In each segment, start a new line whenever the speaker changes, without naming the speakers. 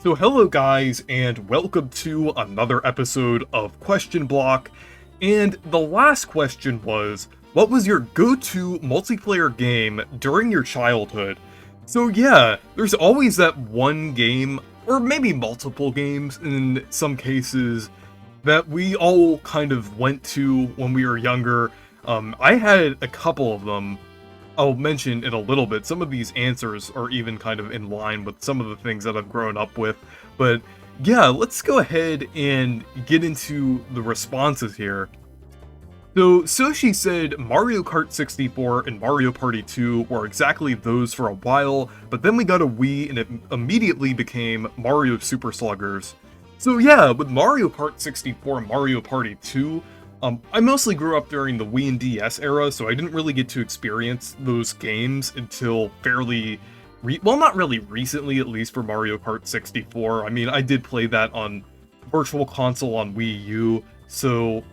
So hello guys, and welcome to another episode of Question Block. And the last question was, what was your go-to multiplayer game during your childhood? So yeah, there's always that one game, or maybe multiple games in some cases, that we all kind of went to when we were younger. I had a couple of them. I'll mention in a little bit. Some of these answers are even kind of in line with some of the things that I've grown up with. But yeah, let's go ahead and get into the responses here. So Soshi said Mario Kart 64 and Mario Party 2 were exactly those for a while, but then we got a Wii and it immediately became Mario Super Sluggers. So yeah, with Mario Kart 64 and Mario Party 2, I mostly grew up during the Wii and DS era, so I didn't really get to experience those games until fairly, well, not really recently, at least for Mario Kart 64. I mean, I did play that on Virtual Console on Wii U, so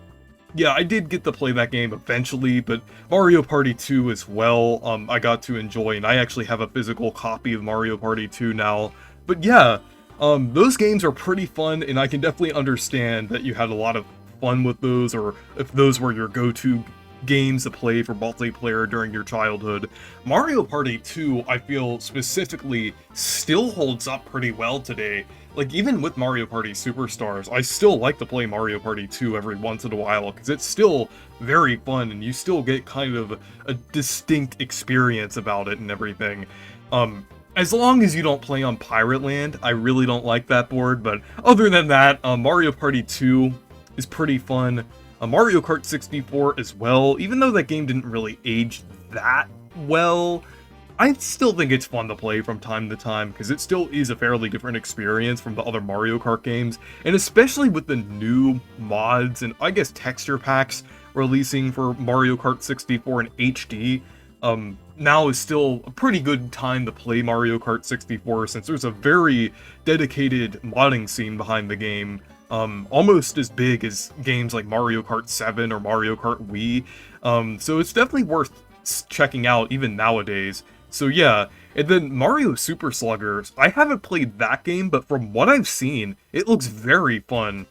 yeah, I did get to play that game eventually, but Mario Party 2 as well, I got to enjoy, and I actually have a physical copy of Mario Party 2 now. But yeah, those games are pretty fun, and I can definitely understand that you had a lot of fun with those, or if those were your go-to games to play for multiplayer during your childhood. Mario Party 2, I feel specifically, still holds up pretty well today. Like, even with Mario Party Superstars, I still like to play Mario Party 2 every once in a while, because it's still very fun, and you still get kind of a distinct experience about it and everything. As long as you don't play on Pirate Land, I really don't like that board, but other than that, Mario Party 2 is pretty fun. Mario Kart 64 as well, even though that game didn't really age that well, I still think it's fun to play from time to time, because it still is a fairly different experience from the other Mario Kart games, and especially with the new mods and, I guess, texture packs releasing for Mario Kart 64 in HD, now is still a pretty good time to play Mario Kart 64, since there's a very dedicated modding scene behind the game, almost as big as games like Mario Kart 7 or Mario Kart Wii, so it's definitely worth checking out even nowadays. So yeah, and then Mario Super Sluggers, I haven't played that game, but from what I've seen, it looks very fun,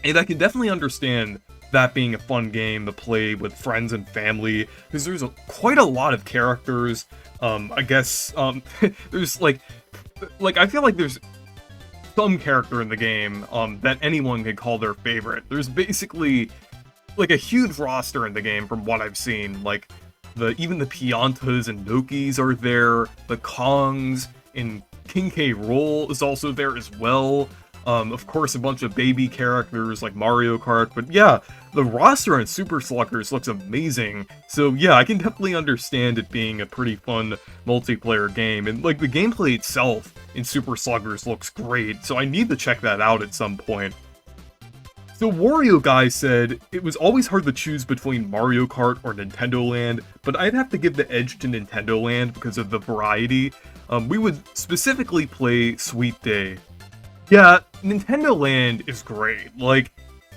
and I can definitely understand that being a fun game to play with friends and family, because there's quite a lot of characters. I guess, there's like, I feel like there's some character in the game, that anyone could call their favorite. There's basically, like, a huge roster in the game from what I've seen, like, even the Piantas and Nokis are there, the Kongs, and King K. Rool is also there as well. Of course, a bunch of baby characters like Mario Kart, but yeah, the roster in Super Sluggers looks amazing, so yeah, I can definitely understand it being a pretty fun multiplayer game, and like the gameplay itself in Super Sluggers looks great, so I need to check that out at some point. So Wario Guy said, it was always hard to choose between Mario Kart or Nintendo Land, but I'd have to give the edge to Nintendo Land because of the variety. We would specifically play Sweet Day. Yeah, Nintendo Land is great. Like,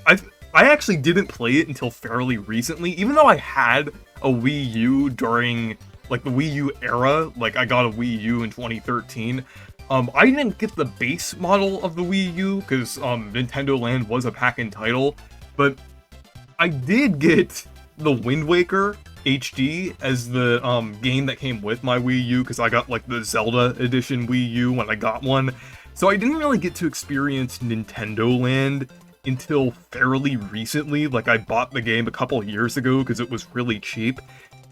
I actually didn't play it until fairly recently, even though I had a Wii U during, like, the Wii U era. Like, I got a Wii U in 2013. I didn't get the base model of the Wii U, because, Nintendo Land was a pack-in title, but I did get the Wind Waker HD as the, game that came with my Wii U, because I got, like, the Zelda edition Wii U when I got one. So I didn't really get to experience Nintendo Land until fairly recently. Like, I bought the game a couple years ago because it was really cheap,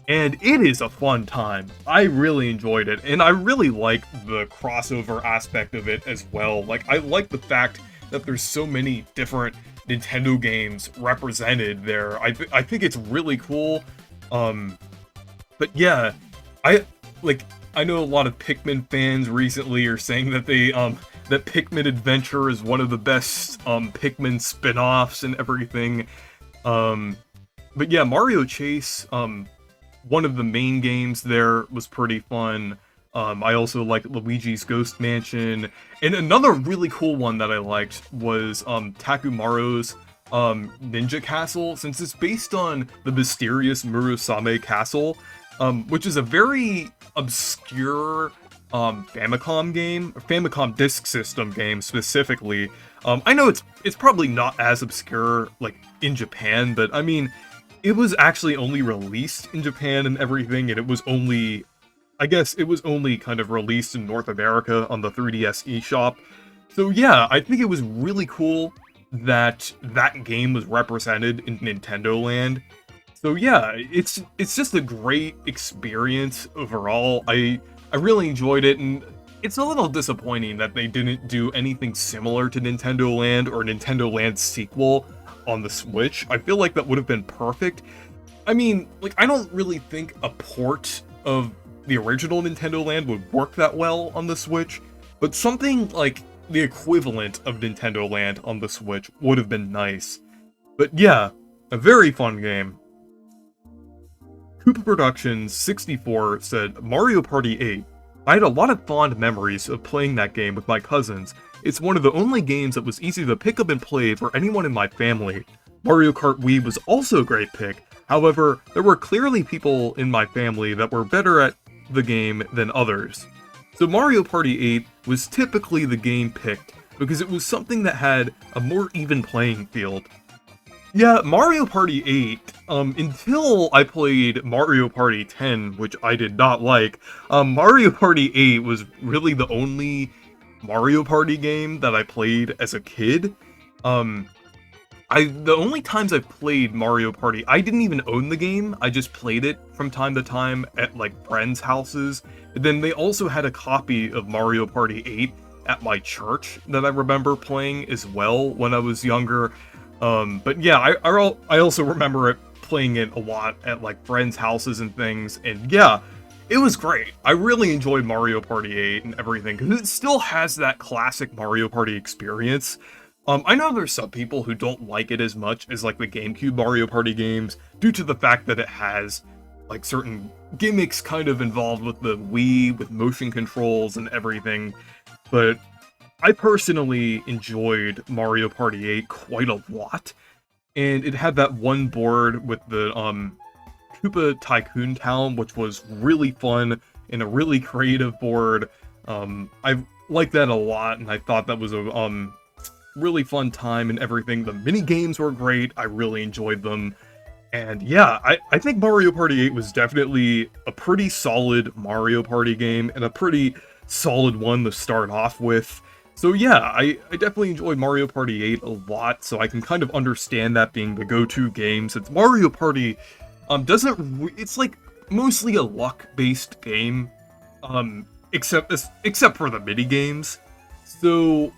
and it is a fun time. I really enjoyed it, and I really like the crossover aspect of it as well. Like, I like the fact that there's so many different Nintendo games represented there. I think it's really cool. But yeah, I know a lot of Pikmin fans recently are saying that that Pikmin Adventure is one of the best Pikmin spin-offs and everything. But yeah, Mario Chase, one of the main games there, was pretty fun. I also liked Luigi's Ghost Mansion, and another really cool one that I liked was Takumaro's Ninja Castle, since it's based on the mysterious Murasame Castle, which is a very obscure Famicom game, or Famicom Disk System game specifically. I know it's probably not as obscure like in Japan, but I mean, it was actually only released in Japan and everything, and it was only, I guess it was only kind of released in North America on the 3DS eShop. So yeah, I think it was really cool that that game was represented in Nintendo Land. So yeah, it's just a great experience overall. I really enjoyed it, and it's a little disappointing that they didn't do anything similar to Nintendo Land or Nintendo Land sequel on the Switch. I feel like that would have been perfect. I mean, like, I don't really think a port of the original Nintendo Land would work that well on the Switch, but something like the equivalent of Nintendo Land on the Switch would have been nice. But yeah, a very fun game. Koopa Productions 64 said, Mario Party 8. I had a lot of fond memories of playing that game with my cousins. It's one of the only games that was easy to pick up and play for anyone in my family. Mario Kart Wii was also a great pick. However, there were clearly people in my family that were better at the game than others. So Mario Party 8 was typically the game picked because it was something that had a more even playing field. Yeah, Mario Party 8, until I played Mario Party 10, which I did not like, Mario Party 8 was really the only Mario Party game that I played as a kid. The only times I've played Mario Party, I didn't even own the game, I just played it from time to time at, like, friends' houses. And then they also had a copy of Mario Party 8 at my church that I remember playing as well when I was younger. But yeah, I also remember playing it a lot at like friends' houses and things, and yeah, it was great. I really enjoyed Mario Party 8 and everything, because it still has that classic Mario Party experience. I know there's some people who don't like it as much as like the GameCube Mario Party games, due to the fact that it has like certain gimmicks kind of involved with the Wii, with motion controls and everything, but I personally enjoyed Mario Party 8 quite a lot, and it had that one board with the Koopa Tycoon Town, which was really fun and a really creative board. I liked that a lot, and I thought that was a really fun time and everything. The mini games were great. I really enjoyed them. And yeah, I think Mario Party 8 was definitely a pretty solid Mario Party game, and a pretty solid one to start off with. So yeah, I definitely enjoyed Mario Party 8 a lot, so I can kind of understand that being the go-to game, since Mario Party it's like mostly a luck-based game, except for the mini-games. So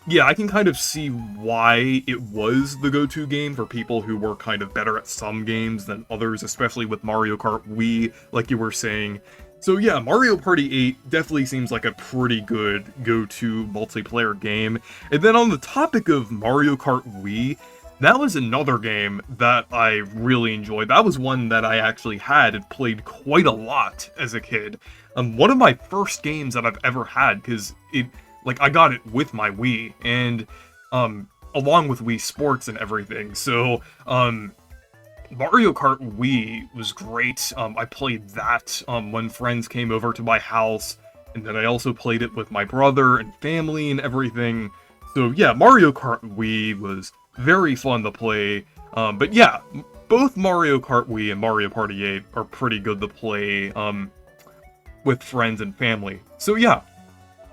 yeah, I can kind of see why it was the go-to game for people who were kind of better at some games than others, especially with Mario Kart Wii, like you were saying. So yeah, Mario Party 8 definitely seems like a pretty good go-to multiplayer game. And then on the topic of Mario Kart Wii, that was another game that I really enjoyed. That was one that I actually had and played quite a lot as a kid. One of my first games that I've ever had, because I got it with my Wii, and along with Wii Sports and everything. So Mario Kart Wii was great. I played that when friends came over to my house, and then I also played it with my brother and family and everything. So yeah, Mario Kart Wii was very fun to play. But yeah, both Mario Kart Wii and Mario Party 8 are pretty good to play with friends and family. So yeah.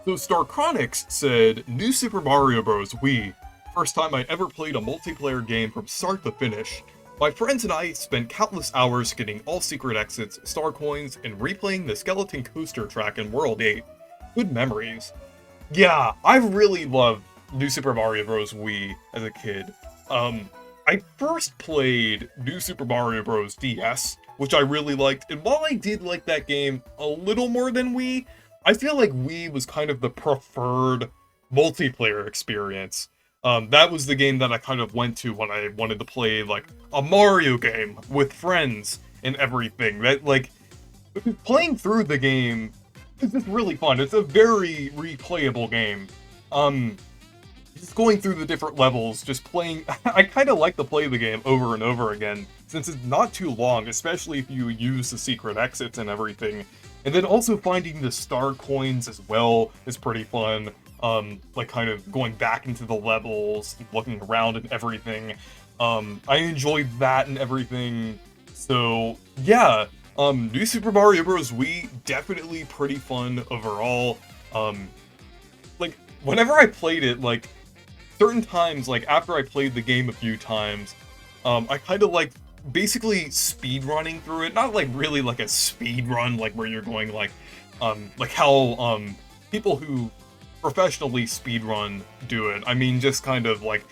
So Starchronics said, New Super Mario Bros. Wii. First time I ever played a multiplayer game from start to finish. My friends and I spent countless hours getting all secret exits, star coins, and replaying the Skeleton Coaster track in World 8. Good memories. Yeah, I really loved New Super Mario Bros. Wii as a kid. I first played New Super Mario Bros. DS, which I really liked, and while I did like that game a little more than Wii, I feel like Wii was kind of the preferred multiplayer experience. That was the game that I kind of went to when I wanted to play, like, a Mario game with friends and everything. That, like, playing through the game is just really fun. It's a very replayable game. Just going through the different levels, just playing... I kind of like to play the game over and over again, since it's not too long, especially if you use the secret exits and everything. And then also finding the star coins as well is pretty fun. Like kind of going back into the levels, looking around and everything. I enjoyed that and everything. So yeah, New Super Mario Bros. Wii, definitely pretty fun overall. Like whenever I played it, like certain times, like after I played the game a few times, I kind of basically speed running through it. Not like really like a speed run, like where you're going like how people who professionally speed run do it. I mean, just kind of like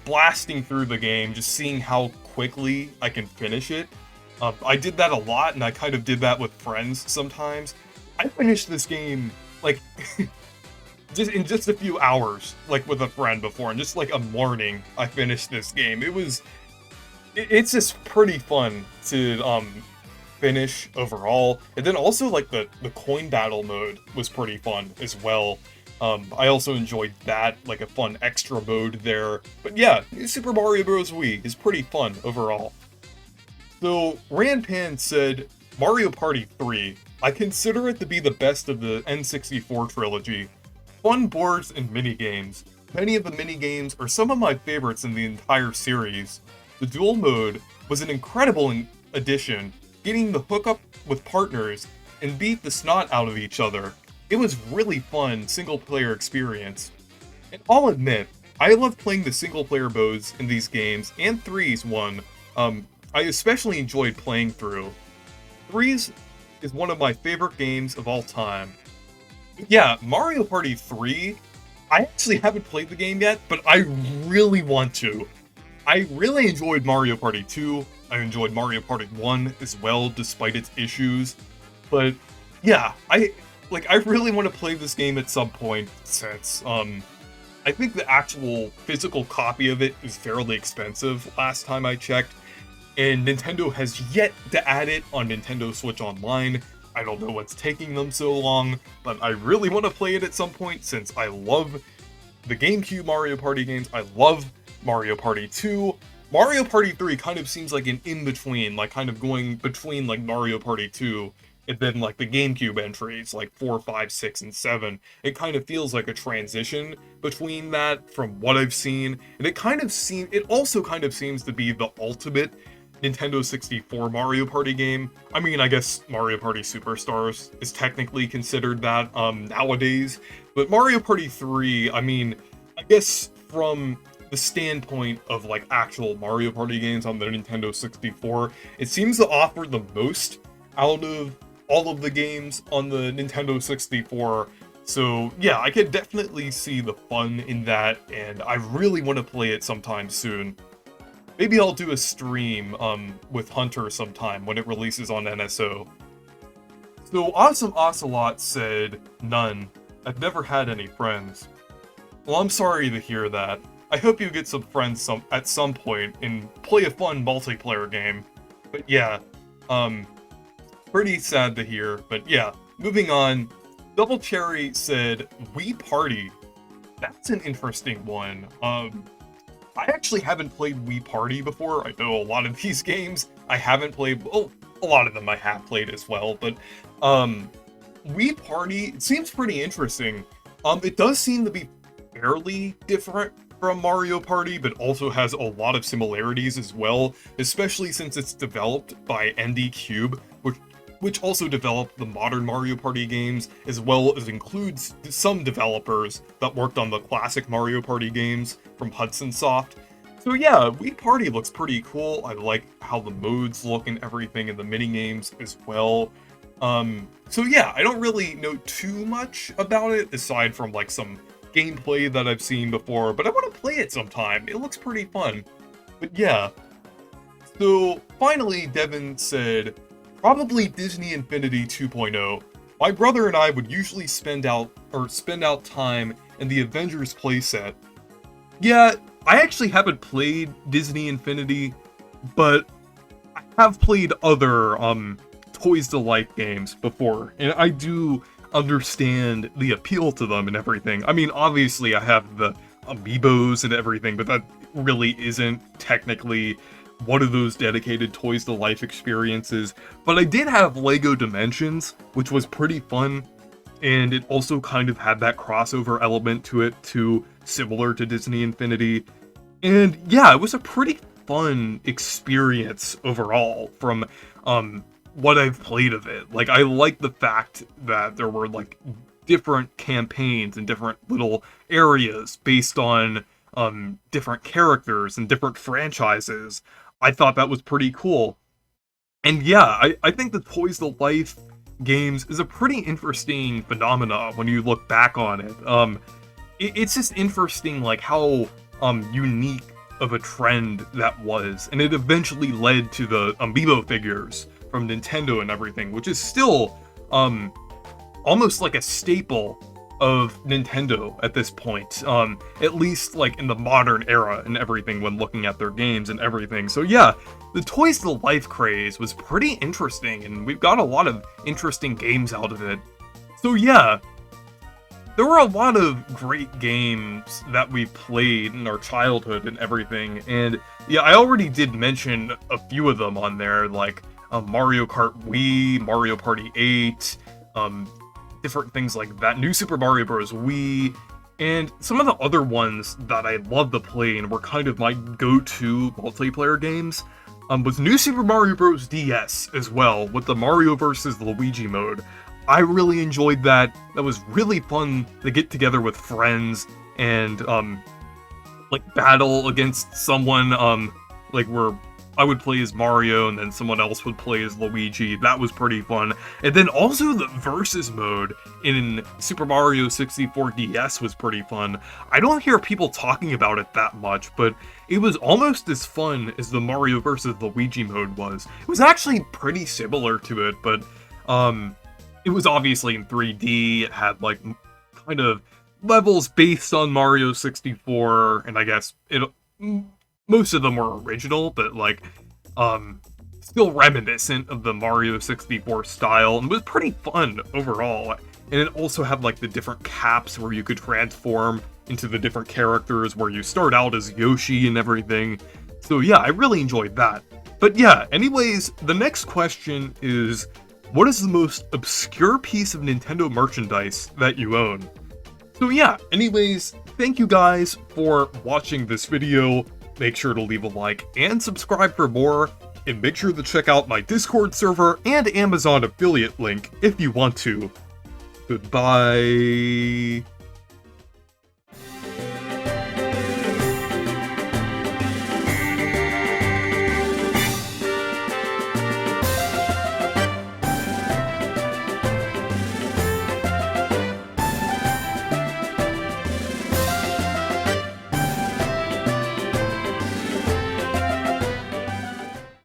blasting through the game, just seeing how quickly I can finish it. I did that a lot, and I kind of did that with friends sometimes. I finished this game like just in just a few hours, like with a friend before, and just like a morning, I finished this game. It's just pretty fun to finish overall, and then also like the coin battle mode was pretty fun as well. I also enjoyed that, like a fun extra mode there. But yeah, Super Mario Bros. Wii is pretty fun overall. So Ranpan said, Mario Party 3. I consider it to be the best of the N64 trilogy. Fun boards and minigames. Many of the minigames are some of my favorites in the entire series. The dual mode was an incredible addition, getting the hookup with partners and beat the snot out of each other. It was really fun single-player experience. And I'll admit, I love playing the single-player modes in these games, and 3's one. I especially enjoyed playing through. 3's is one of my favorite games of all time. Yeah, Mario Party 3, I actually haven't played the game yet, but I really want to. I really enjoyed Mario Party 2, I enjoyed Mario Party 1 as well, despite its issues. But yeah, I really want to play this game at some point, since I think the actual physical copy of it is fairly expensive last time I checked, and Nintendo has yet to add it on Nintendo Switch Online. I don't know what's taking them so long, but I really want to play it at some point since I love the GameCube Mario Party games. I love Mario Party 2. Mario Party 3 kind of seems like an in-between, like kind of going between like Mario Party 2 and then like the GameCube entries, like 4, 5, 6, and 7. It kind of feels like a transition between that from what I've seen, and it also kind of seems to be the ultimate Nintendo 64 Mario Party game. I mean, I guess Mario Party Superstars is technically considered that nowadays, but Mario Party 3, I mean, I guess from the standpoint of like actual Mario Party games on the Nintendo 64, it seems to offer the most out of all of the games on the Nintendo 64. So yeah, I could definitely see the fun in that, and I really want to play it sometime soon. Maybe I'll do a stream with Hunter sometime when it releases on NSO. So Awesome Ocelot said, none. I've never had any friends. Well, I'm sorry to hear that. I hope you get some friends at some point and play a fun multiplayer game. But yeah, pretty sad to hear. But yeah, moving on. Double Cherry said, Wii Party. That's an interesting one. I actually haven't played Wii Party before. I know a lot of these games I haven't played. Well, a lot of them I have played as well, but Wii Party, it seems pretty interesting. It does seem to be fairly different from Mario Party, but also has a lot of similarities as well, especially since it's developed by ND Cube, which also developed the modern Mario Party games, as well as includes some developers that worked on the classic Mario Party games from Hudson Soft. So yeah, Wii Party looks pretty cool. I like how the modes look and everything, and the minigames as well. So yeah, I don't really know too much about it, aside from like some gameplay that I've seen before, but I want to play it sometime. It looks pretty fun. But yeah. So finally, Devin said, probably Disney Infinity 2.0. My brother and I would usually spend out time in the Avengers playset. Yeah, I actually haven't played Disney Infinity, but I have played other Toys to Life games before, and I do understand the appeal to them and everything. I mean, obviously I have the amiibos and everything, but that really isn't technically one of those dedicated Toys to Life experiences, but I did have LEGO Dimensions, which was pretty fun, and it also kind of had that crossover element to it too, similar to Disney Infinity. And yeah, it was a pretty fun experience overall from what I've played of it. Like, I like the fact that there were like different campaigns and different little areas based on different characters and different franchises. I thought that was pretty cool. And yeah, I think the Toys to Life games is a pretty interesting phenomena when you look back on it. It's just interesting, like, how unique of a trend that was, and it eventually led to the Amiibo figures from Nintendo and everything, which is still almost like a staple of Nintendo at this point, at least like in the modern era and everything when looking at their games and everything. So yeah, the Toys to Life craze was pretty interesting, and we've got a lot of interesting games out of it. So yeah, there were a lot of great games that we played in our childhood and everything, and yeah, I already did mention a few of them on there, like Mario Kart Wii, Mario Party 8, different things like that, New Super Mario Bros. Wii, and some of the other ones that I love to play and were kind of my go-to multiplayer games was New Super Mario Bros. DS as well, with the Mario vs. Luigi mode. I really enjoyed that. That was really fun to get together with friends and like battle against someone, like where I would play as Mario and then someone else would play as Luigi. That was pretty fun. And then also the versus mode in Super Mario 64 DS was pretty fun. I don't hear people talking about it that much, but it was almost as fun as the Mario vs. Luigi mode was. It was actually pretty similar to it, but it was obviously in 3D. It had like kind of levels based on Mario 64, and I guess most of them were original, but like still reminiscent of the Mario 64 style, and was pretty fun overall. And it also had like the different caps where you could transform into the different characters, where you start out as Yoshi and everything. So yeah, I really enjoyed that. But yeah, anyways, the next question is, what is the most obscure piece of Nintendo merchandise that you own? So yeah, anyways, thank you guys for watching this video. Make sure to leave a like and subscribe for more, and make sure to check out my Discord server and Amazon affiliate link if you want to. Goodbye.